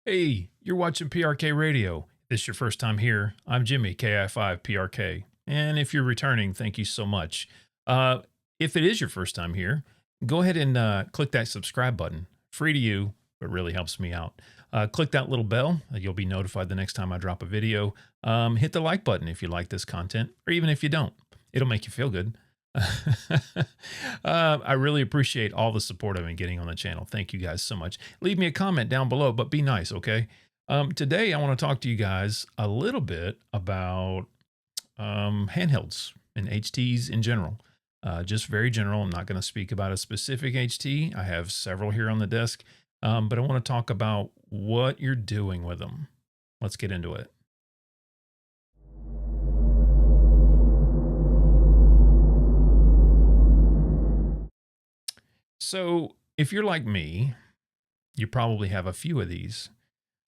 Hey, you're watching PRK Radio. If this is your first time here, I'm Jimmy, KI5PRK. And if you're returning, thank you so much. If it is your first time here, go ahead and click that subscribe button. Free to you, but really helps me out. Click that little bell. You'll be notified the next time I drop a video. Hit the like button if you like this content, or even if you don't. It'll make you feel good. I really appreciate all the support I've been getting on the channel. Thank you guys so much. Leave me a comment down below, but be nice, okay? Today, I want to talk to you guys a little bit about handhelds and HTs in general. Just very general. I'm not going to speak about a specific HT. I have several here on the desk, but I want to talk about what you're doing with them. Let's get into it. So if you're like me, you probably have a few of these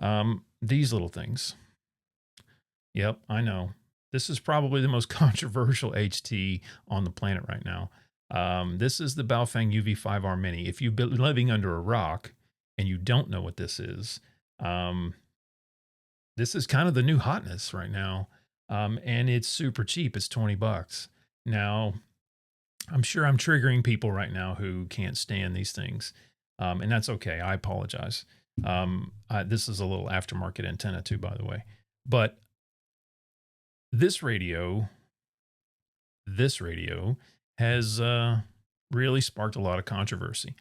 little things. Yep, I know. This is probably the most controversial HT on the planet right now. This is the Baofeng UV5R Mini. If you've been living under a rock and you don't know what this is kind of the new hotness right now. And it's super cheap. It's 20 bucks. Now, I'm sure I'm triggering people right now who can't stand these things. And that's okay. I apologize. This is a little aftermarket antenna too, by the way. But this radio has really sparked a lot of controversy.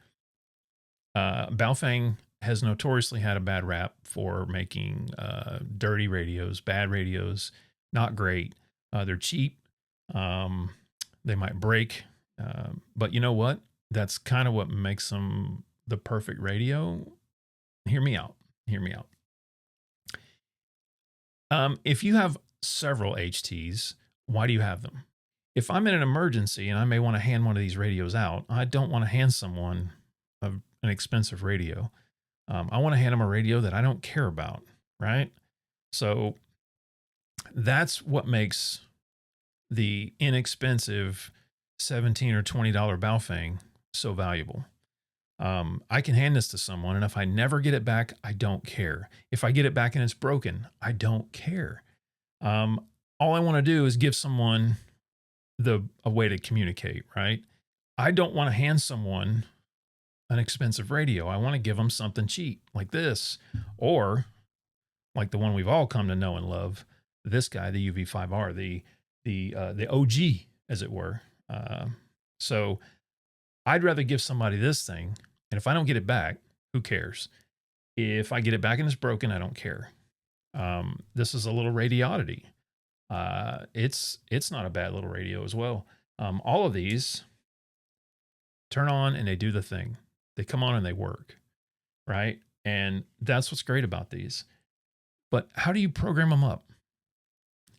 Baofeng has notoriously had a bad rap for making dirty radios, bad radios, not great. They're cheap. They might break. But you know what? That's kind of what makes them the perfect radio. Hear me out. Hear me out. If you have several HTs, why do you have them? If I'm in an emergency and I may want to hand one of these radios out, I don't want to hand someone an expensive radio. I want to hand them a radio that I don't care about, right? So that's what makes the inexpensive $17 or $20 Baofeng so valuable. I can hand this to someone, and if I never get it back, I don't care. If I get it back and it's broken, I don't care. All I want to do is give someone a way to communicate, right? I don't want to hand someone an expensive radio. I want to give them something cheap like this, or like the one we've all come to know and love, this guy, the UV5R, the OG, as it were. So I'd rather give somebody this thing, and if I don't get it back, who cares? If I get it back and it's broken, I don't care. This is a little radiodity. It's not a bad little radio as well. All of these turn on and they do the thing. They come on and they work, right? And that's what's great about these. But how do you program them up?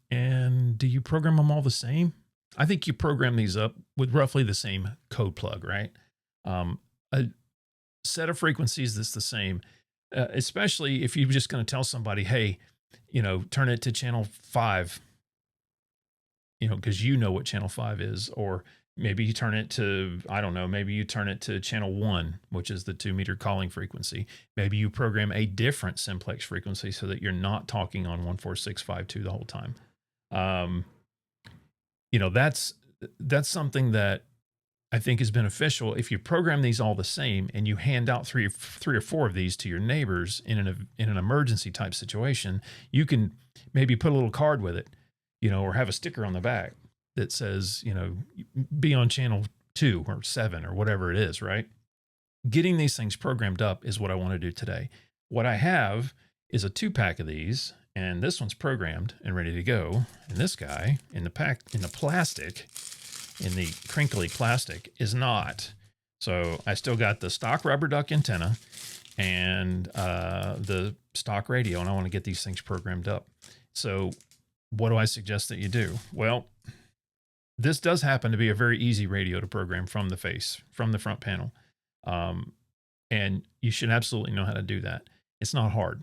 And do you program them all the same? I think you program these up with roughly the same code plug, right? A set of frequencies that's the same, especially if you're just going to tell somebody, hey, turn it to channel 5, because you know what channel 5 is, or maybe you turn it to, I don't know, maybe you turn it to channel 1, which is the 2-meter calling frequency. Maybe you program a different simplex frequency so that you're not talking on 14652 the whole time. That's something that I think is beneficial. If you program these all the same and you hand out three or four of these to your neighbors in an emergency type situation, you can maybe put a little card with it, or have a sticker on the back that says, be on channel 2 or 7 or whatever it is, right? Getting these things programmed up is what I want to do today. What I have is a 2-pack of these, and this one's programmed and ready to go. And this guy in the plastic, in the crinkly plastic, is not. So I still got the stock rubber duck antenna and the stock radio, and I want to get these things programmed up. So what do I suggest that you do? Well, this does happen to be a very easy radio to program from the front panel. And you should absolutely know how to do that. It's not hard.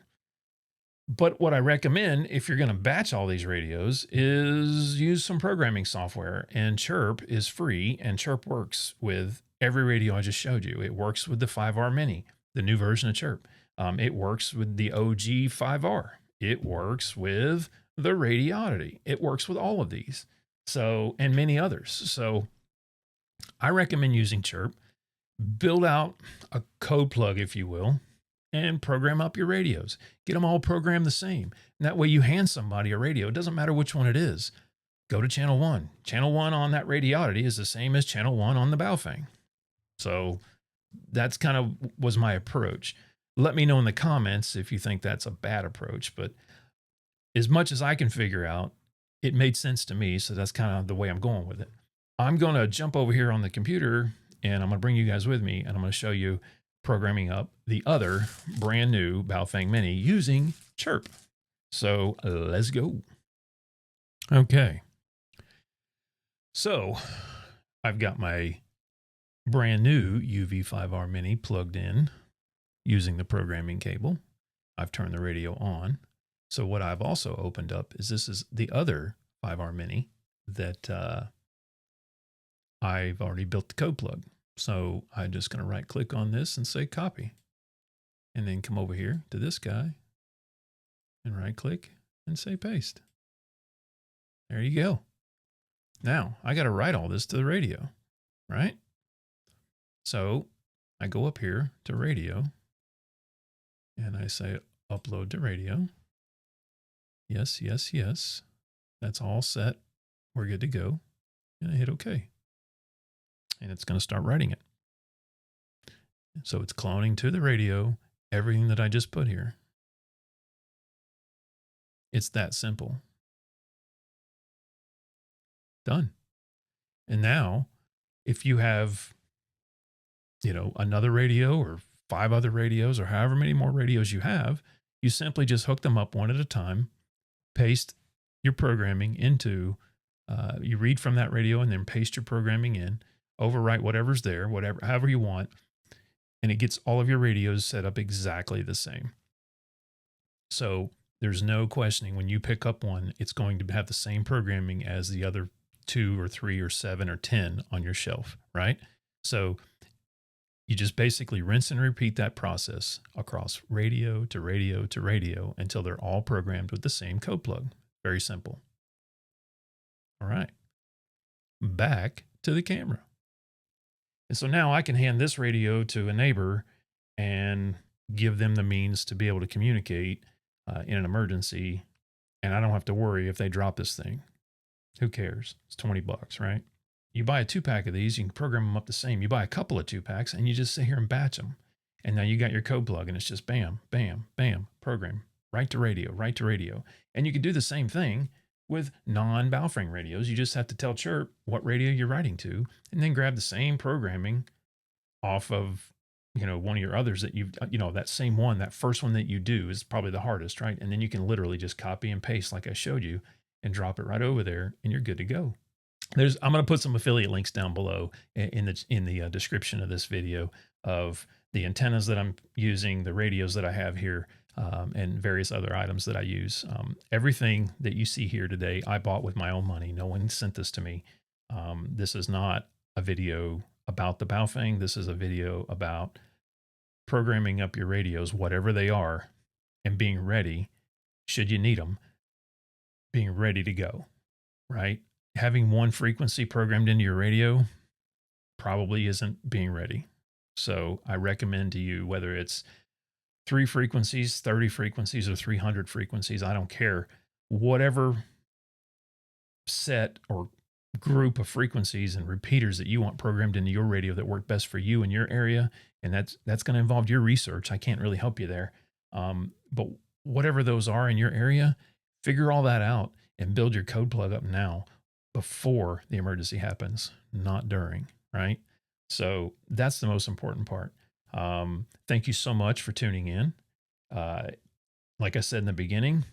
But what I recommend, if you're going to batch all these radios, is use some programming software. And Chirp is free, and Chirp works with every radio I just showed you. It works with the 5R Mini, the new version of Chirp. It works with the OG 5R. It works with the Radioddity. It works with all of these. So, and many others. So I recommend using Chirp. Build out a code plug, if you will, and program up your radios. Get them all programmed the same. And that way you hand somebody a radio. It doesn't matter which one it is. Go to channel 1. Channel 1 on that Radioddity is the same as channel 1 on the Baofeng. So that's kind of was my approach. Let me know in the comments if you think that's a bad approach, but as much as I can figure out, it made sense to me. So that's kind of the way I'm going with it. I'm going to jump over here on the computer and I'm going to bring you guys with me and I'm going to show you programming up the other brand new Baofeng Mini using Chirp. So let's go. Okay. So I've got my brand new UV5R Mini plugged in using the programming cable. I've turned the radio on. So what I've also opened up is this is the other 5R Mini that I've already built the code plug. So I'm just going to right click on this and say copy. And then come over here to this guy and right click and say paste. There you go. Now I got to write all this to the radio, right? So I go up here to radio and I say upload to radio. Yes, yes, yes. That's all set. We're good to go. And I hit OK. And it's going to start writing it. So it's cloning to the radio everything that I just put here. It's that simple. Done. And now, if you have, another radio or 5 other radios or however many more radios you have, you simply just hook them up one at a time, paste your programming into, you read from that radio and then paste your programming in, overwrite whatever's there, however you want, and it gets all of your radios set up exactly the same. So there's no questioning when you pick up one, it's going to have the same programming as the other 2 or 3 or 7 or 10 on your shelf, right? So you just basically rinse and repeat that process across radio to radio to radio until they're all programmed with the same code plug. Very simple. All right. Back to the camera. And so now I can hand this radio to a neighbor and give them the means to be able to communicate in an emergency. And I don't have to worry if they drop this thing. Who cares? It's $20, right? You buy a 2-pack of these, you can program them up the same. You buy a couple of 2-packs and you just sit here and batch them. And now you got your code plug and it's just bam, bam, bam, program, right to radio, right to radio. And you can do the same thing with non-Baofeng radios. You just have to tell Chirp what radio you're writing to and then grab the same programming off of, one of your others that you've, that same one, that first one that you do is probably the hardest, right? And then you can literally just copy and paste like I showed you and drop it right over there and you're good to go. I'm going to put some affiliate links down below in the description of this video of the antennas that I'm using, the radios that I have here, and various other items that I use. Everything that you see here today, I bought with my own money. No one sent this to me. This is not a video about the Baofeng. This is a video about programming up your radios, whatever they are, and being ready, should you need them, being ready to go, right? Having one frequency programmed into your radio probably isn't being ready. So I recommend to you, whether it's 3 frequencies, 30 frequencies, or 300 frequencies, I don't care. Whatever set or group of frequencies and repeaters that you want programmed into your radio that work best for you in your area, and that's going to involve your research. I can't really help you there. But whatever those are in your area, figure all that out and build your code plug up now before the emergency happens, not during, right? So that's the most important part. Thank you so much for tuning in. Like I said in the beginning,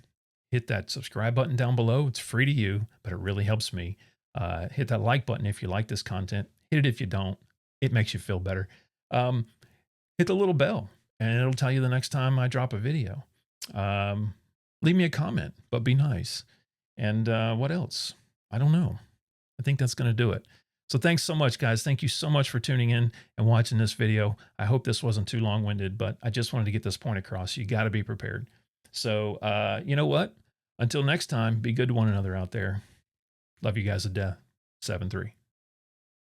hit that subscribe button down below. It's free to you, but it really helps me. Hit that like button if you like this content. Hit it if you don't. It makes you feel better. Hit the little bell, and it'll tell you the next time I drop a video. Leave me a comment, but be nice. And what else? I don't know. I think that's going to do it. So thanks so much, guys. Thank you so much for tuning in and watching this video. I hope this wasn't too long-winded, but I just wanted to get this point across. You got to be prepared. So, you know what? Until next time, be good to one another out there. Love you guys to death. 7-3.